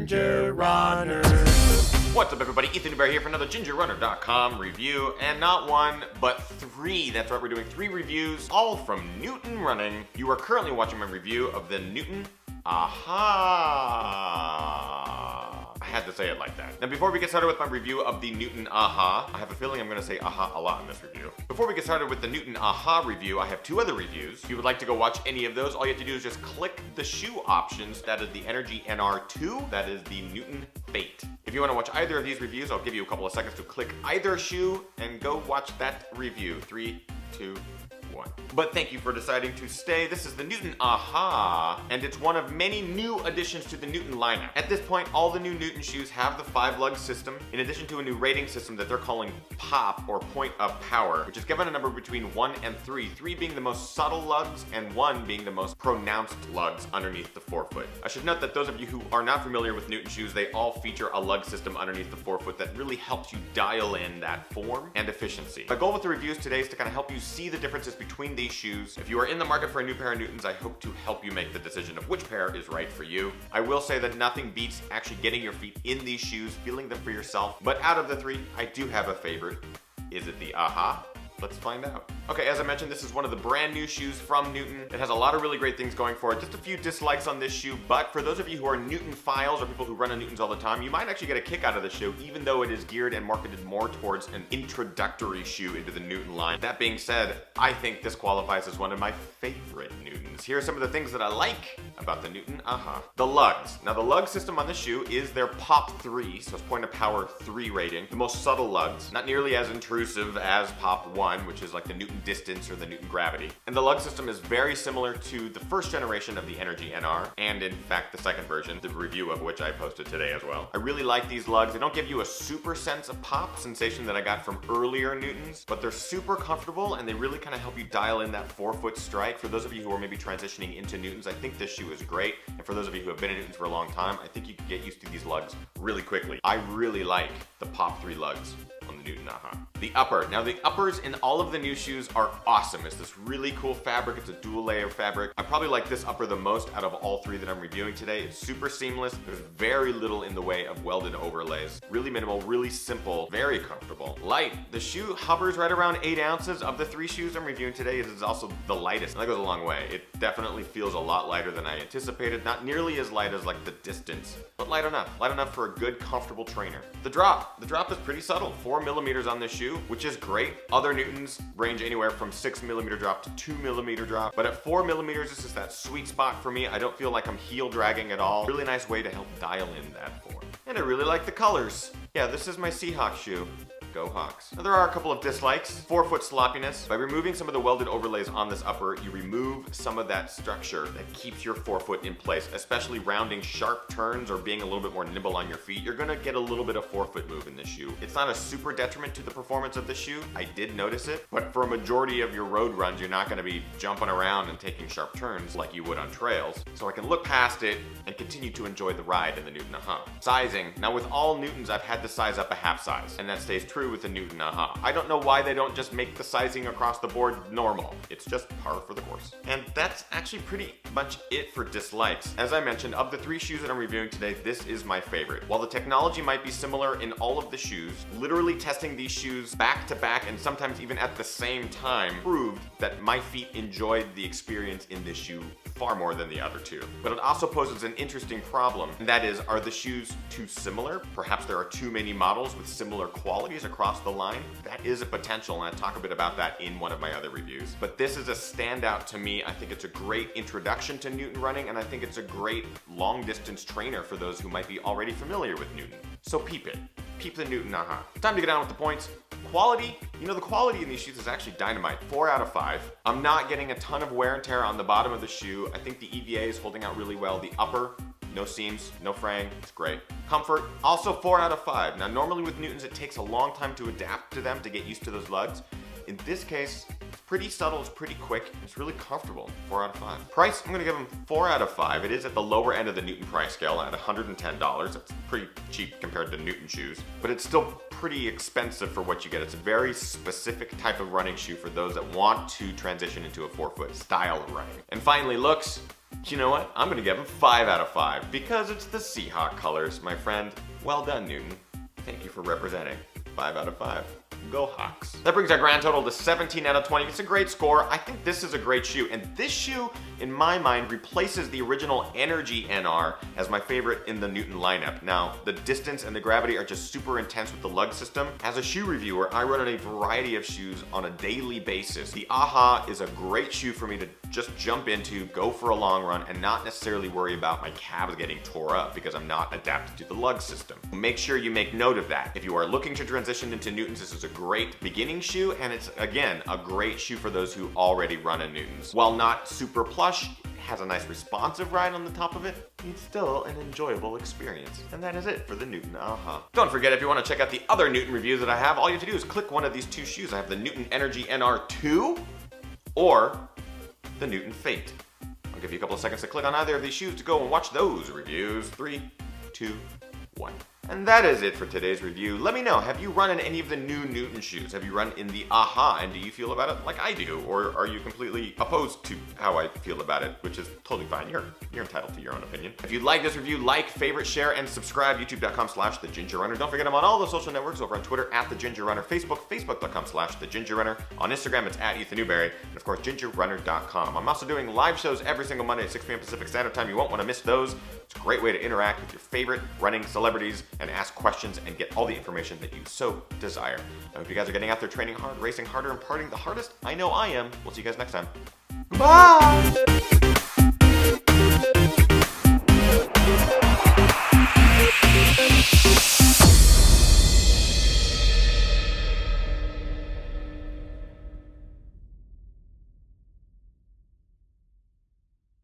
Ginger Runner. What's up, everybody? Ethan Bear here for another GingerRunner.com review, and not one, but three. That's right, we're doing 3 reviews, all from Newton Running. You are currently watching my review of the Newton Aha. I had to say it like that. Now, before we get started with my review of the Newton Aha, I have a feeling I'm going to say aha a lot in this review. Before we get started with the Newton Aha review, I have 2 other reviews. If you would like to go watch any of those, all you have to do is just click the shoe options. That is the Energy NR2. That is the Newton Fate. If you want to watch either of these reviews, I'll give you a couple of seconds to click either shoe and go watch that review. 3, 2, 1. But thank you for deciding to stay. This is the Newton Aha, and it's one of many new additions to the Newton lineup. At this point, all the new Newton shoes have the 5-lug system, in addition to a new rating system that they're calling P.O.P, or point of power, which is given a number between 1 and 3, 3 being the most subtle lugs and 1 being the most pronounced lugs underneath the forefoot. I should note that those of you who are not familiar with Newton shoes, they all feature a lug system underneath the forefoot that really helps you dial in that form and efficiency. My goal with the reviews today is to kind of help you see the differences between these shoes. If you are in the market for a new pair of Newtons, I hope to help you make the decision of which pair is right for you. I will say that nothing beats actually getting your feet in these shoes, feeling them for yourself. But out of the 3, I do have a favorite. Is it the Aha? Let's find out. Okay, as I mentioned, this is one of the brand new shoes from Newton. It has a lot of really great things going for it. Just a few dislikes on this shoe, but for those of you who are Newton files or people who run on Newtons all the time, you might actually get a kick out of the shoe, even though it is geared and marketed more towards an introductory shoe into the Newton line. That being said, I think this qualifies as one of my favorite Newtons. Here are some of the things that I like about the Newton Aha. The lugs. Now, the lug system on the shoe is their P.O.P 3, so it's point of power 3 rating. The most subtle lugs, not nearly as intrusive as P.O.P 1, which is like the Newton distance or the Newton gravity. And the lug system is very similar to the first generation of the Energy NR, and in fact the second version, the review of which I posted today as well. I really like these lugs. They don't give you a super sense of pop sensation that I got from earlier Newtons, but they're super comfortable and they really kind of help you dial in that forefoot strike. For those of you who are maybe transitioning into Newtons, I think this shoe is great. And for those of you who have been in Newtons for a long time, I think you can get used to these lugs really quickly. I really like the P.O.P 3 lugs on the Newton Aha. The upper. Now, the uppers in all of the new shoes are awesome. It's this really cool fabric. It's a dual layer fabric. I probably like this upper the most out of all 3 that I'm reviewing today. It's super seamless. There's very little in the way of welded overlays. Really minimal, really simple, very comfortable. Light. The shoe hovers right around 8 ounces. Of the 3 shoes I'm reviewing today, it is also the lightest. And that goes a long way. It definitely feels a lot lighter than I anticipated. Not nearly as light as like the distance, but light enough. Light enough for a good, comfortable trainer. The drop. The drop is pretty subtle. 4 millimeters on this shoe, which is great. Other Newtons range anywhere from 6 millimeter drop to 2 millimeter drop, but at 4 millimeters, this is that sweet spot for me. I don't feel like I'm heel dragging at all. Really nice way to help dial in that form. And I really like the colors. Yeah, this is my Seahawks shoe. Go Hawks. Now, there are a couple of dislikes. Forefoot sloppiness. By removing some of the welded overlays on this upper, you remove some of that structure that keeps your forefoot in place, especially rounding sharp turns or being a little bit more nimble on your feet. You're gonna get a little bit of forefoot move in this shoe. It's not a super detriment to the performance of the shoe. I did notice it, but for a majority of your road runs, you're not gonna be jumping around and taking sharp turns like you would on trails. So I can look past it and continue to enjoy the ride in the Newton Aha. Sizing. Now, with all Newtons, I've had to size up a half size, and that stays true with the Newton Aha. I don't know why they don't just make the sizing across the board normal. It's just par for the course. And that's actually pretty much it for dislikes. As I mentioned, of the 3 shoes that I'm reviewing today, this is my favorite. While the technology might be similar in all of the shoes, literally testing these shoes back to back and sometimes even at the same time proved that my feet enjoyed the experience in this shoe far more than the other 2. But it also poses an interesting problem, and that is, are the shoes too similar? Perhaps there are too many models with similar qualities across the line. That is a potential, and I talk a bit about that in one of my other reviews. But this is a standout to me. I think it's a great introduction to Newton running, and I think it's a great long distance trainer for those who might be already familiar with Newton. So peep it. Peep the Newton Aha. Time to get on with the points. Quality, you know, the quality in these shoes is actually dynamite. 4 out of 5. I'm not getting a ton of wear and tear on the bottom of the shoe. I think the EVA is holding out really well. The upper, no seams, no fraying, it's great. Comfort, also 4 out of 5. Now, normally with Newtons, it takes a long time to adapt to them, to get used to those lugs. In this case, it's pretty subtle, it's pretty quick, it's really comfortable. 4 out of 5. Price, I'm gonna give them 4 out of 5. It is at the lower end of the Newton price scale at $110. It's pretty cheap compared to Newton shoes, but it's still pretty expensive for what you get. It's a very specific type of running shoe for those that want to transition into a forefoot style of running. And finally, looks. You know what? I'm gonna give them 5 out of 5 because it's the Seahawk colors, my friend. Well done, Newton. Thank you for representing. 5 out of 5. Go Hawks. That brings our grand total to 17 out of 20. It's a great score. I think this is a great shoe, and this shoe, in my mind, replaces the original Energy NR as my favorite in the Newton lineup. Now, the distance and the gravity are just super intense with the lug system. As a shoe reviewer, I run a variety of shoes on a daily basis. The AHA is a great shoe for me to just jump into, go for a long run, and not necessarily worry about my calves getting tore up because I'm not adapted to the lug system. Make sure you make note of that. If you are looking to transition into Newtons, this is a great beginning shoe, and it's, again, a great shoe for those who already run a Newtons. While not super plush, it has a nice responsive ride on the top of it, it's still an enjoyable experience. And that is it for the Newton AHA. Don't forget, if you want to check out the other Newton reviews that I have, all you have to do is click one of these 2 shoes. I have the Newton Energy NR2 or the Newton Fate. I'll give you a couple of seconds to click on either of these shoes to go and watch those reviews. 3, 2, 1. And that is it for today's review. Let me know, have you run in any of the new Newton shoes? Have you run in the AHA, and do you feel about it like I do? Or are you completely opposed to how I feel about it, which is totally fine. You're entitled to your own opinion. If you like this review, like, favorite, share, and subscribe. YouTube.com/TheGingerRunner. Don't forget I'm on all the social networks, over on Twitter @TheGingerRunner, Facebook, Facebook.com/TheGingerRunner. On Instagram, it's @EthanNewberry, and of course, GingerRunner.com. I'm also doing live shows every single Monday at 6 p.m. Pacific Standard Time. You won't want to miss those. It's a great way to interact with your favorite running celebrities and ask questions and get all the information that you so desire. I hope you guys are getting out there training hard, racing harder, and partying the hardest. I know I am. We'll see you guys next time. Goodbye!